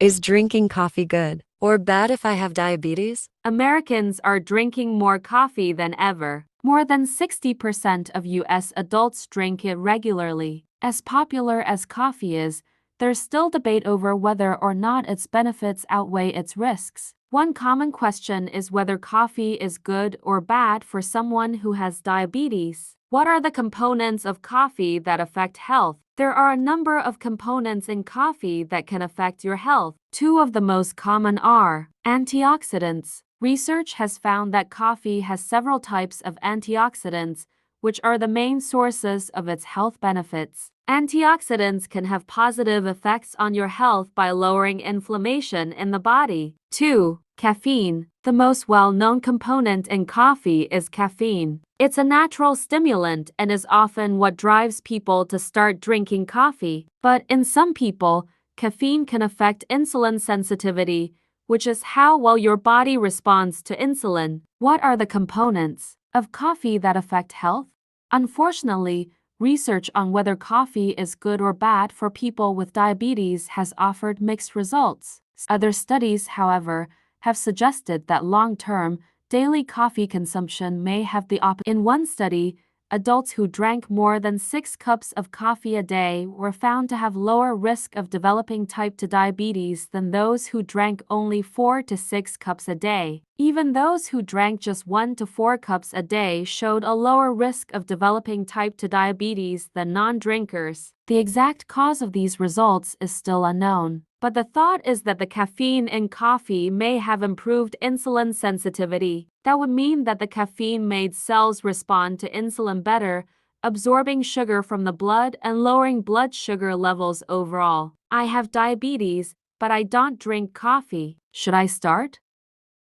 Is drinking coffee good or bad if I have diabetes? Americans are drinking more coffee than ever. More than 60% of U.S. adults drink it regularly. As popular as coffee is, there's still debate over whether or not its benefits outweigh its risks. One common question is whether coffee is good or bad for someone who has diabetes. What are the components of coffee that affect health? There are a number of components in coffee that can affect your health. Two of the most common are antioxidants. Research has found that coffee has several types of antioxidants, which are the main sources of its health benefits. Antioxidants can have positive effects on your health by lowering inflammation in the body. 2. Caffeine. The most well-known component in coffee is caffeine. It's a natural stimulant and is often what drives people to start drinking coffee. But in some people, caffeine can affect insulin sensitivity, which is how well your body responds to insulin. What are the components of coffee that affect health? Unfortunately, research on whether coffee is good or bad for people with diabetes has offered mixed results. Other studies, however, have suggested that long-term, daily coffee consumption may have the opposite. In one study, adults who drank more than 6 cups of coffee a day were found to have lower risk of developing type 2 diabetes than those who drank only 4 to 6 cups a day. Even those who drank just 1 to 4 cups a day showed a lower risk of developing type 2 diabetes than non-drinkers. The exact cause of these results is still unknown, but the thought is that the caffeine in coffee may have improved insulin sensitivity. That would mean that the caffeine made cells respond to insulin better, absorbing sugar from the blood and lowering blood sugar levels overall. I have diabetes, but I don't drink coffee. Should I start?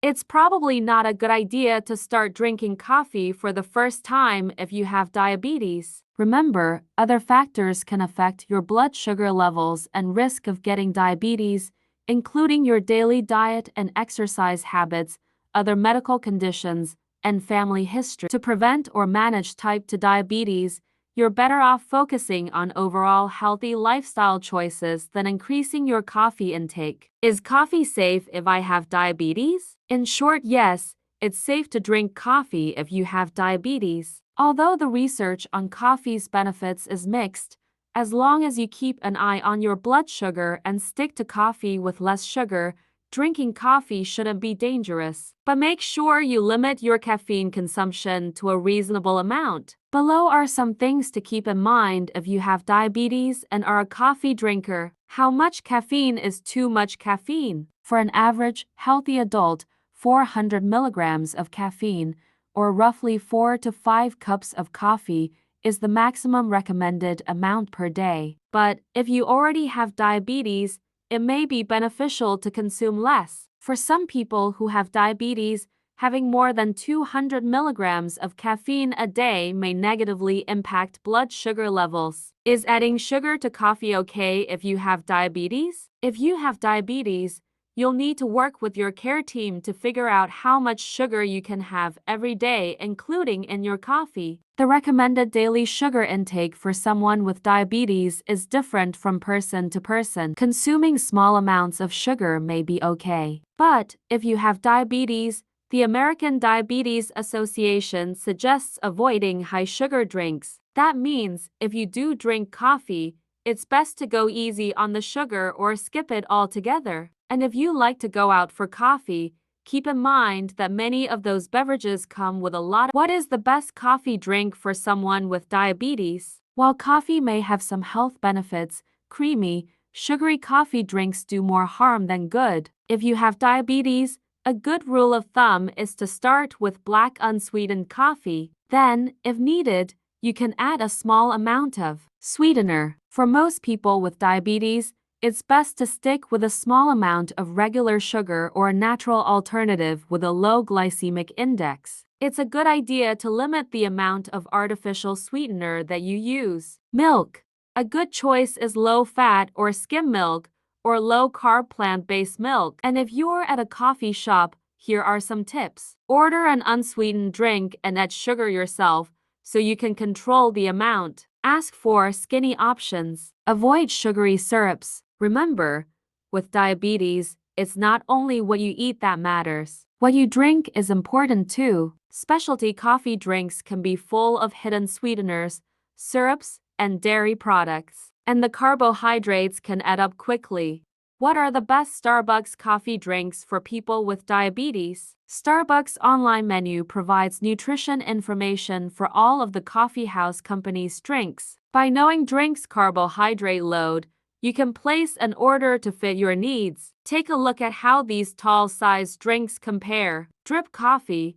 It's probably not a good idea to start drinking coffee for the first time if you have diabetes. Remember, other factors can affect your blood sugar levels and risk of getting diabetes, including your daily diet and exercise habits, other medical conditions, and family history. To prevent or manage type 2 diabetes, you're better off focusing on overall healthy lifestyle choices than increasing your coffee intake. Is coffee safe if I have diabetes? In short, yes, it's safe to drink coffee if you have diabetes. Although the research on coffee's benefits is mixed, as long as you keep an eye on your blood sugar and stick to coffee with less sugar, drinking coffee shouldn't be dangerous. But make sure you limit your caffeine consumption to a reasonable amount. Below are some things to keep in mind if you have diabetes and are a coffee drinker. How much caffeine is too much caffeine? For an average, healthy adult, 400 milligrams of caffeine, or roughly 4 to 5 cups of coffee, is the maximum recommended amount per day. But if you already have diabetes, it may be beneficial to consume less. For some people who have diabetes, having more than 200 milligrams of caffeine a day may negatively impact blood sugar levels. Is adding sugar to coffee okay if you have diabetes? If you have diabetes, you'll need to work with your care team to figure out how much sugar you can have every day, including in your coffee. The recommended daily sugar intake for someone with diabetes is different from person to person. Consuming small amounts of sugar may be okay. But if you have diabetes, the American Diabetes Association suggests avoiding high sugar drinks. That means if you do drink coffee, it's best to go easy on the sugar or skip it altogether. And if you like to go out for coffee, keep in mind that many of those beverages come with a lot of. What is the best coffee drink for someone with diabetes? While coffee may have some health benefits, creamy, sugary coffee drinks do more harm than good. If you have diabetes, a good rule of thumb is to start with black unsweetened coffee. Then, if needed, you can add a small amount of sweetener. For most people with diabetes, it's best to stick with a small amount of regular sugar or a natural alternative with a low glycemic index. It's a good idea to limit the amount of artificial sweetener that you use. Milk. A good choice is low-fat or skim milk, or low-carb plant-based milk. And if you're at a coffee shop, here are some tips. Order an unsweetened drink and add sugar yourself so you can control the amount. Ask for skinny options. Avoid sugary syrups. Remember, with diabetes, it's not only what you eat that matters. What you drink is important too. Specialty coffee drinks can be full of hidden sweeteners, syrups, and dairy products, and the carbohydrates can add up quickly. What are the best Starbucks coffee drinks for people with diabetes? Starbucks' online menu provides nutrition information for all of the coffeehouse company's drinks. By knowing drinks' carbohydrate load, you can place an order to fit your needs. Take a look at how these tall-sized drinks compare. Drip coffee,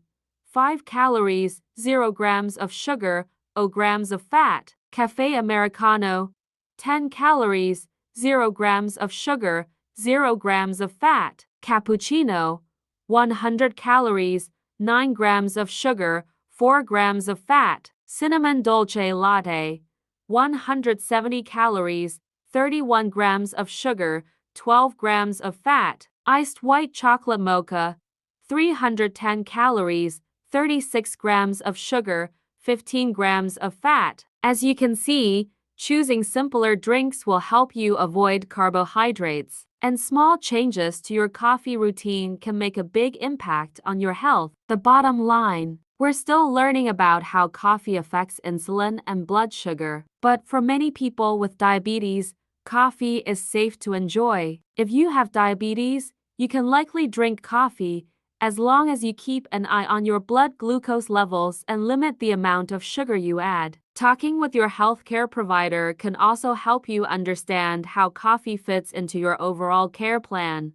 5 calories, 0 grams of sugar, 0 grams of fat. Cafe Americano, 10 calories, 0 grams of sugar, 0 grams of fat. Cappuccino, 100 calories, 9 grams of sugar, 4 grams of fat. Cinnamon Dolce Latte, 170 calories, 31 grams of sugar, 12 grams of fat. Iced white chocolate mocha, 310 calories, 36 grams of sugar, 15 grams of fat. As you can see, choosing simpler drinks will help you avoid carbohydrates, and small changes to your coffee routine can make a big impact on your health. The bottom line: we're still learning about how coffee affects insulin and blood sugar, but for many people with diabetes, coffee is safe to enjoy. If you have diabetes, you can likely drink coffee as long as you keep an eye on your blood glucose levels and limit the amount of sugar you add. Talking with your healthcare provider can also help you understand how coffee fits into your overall care plan.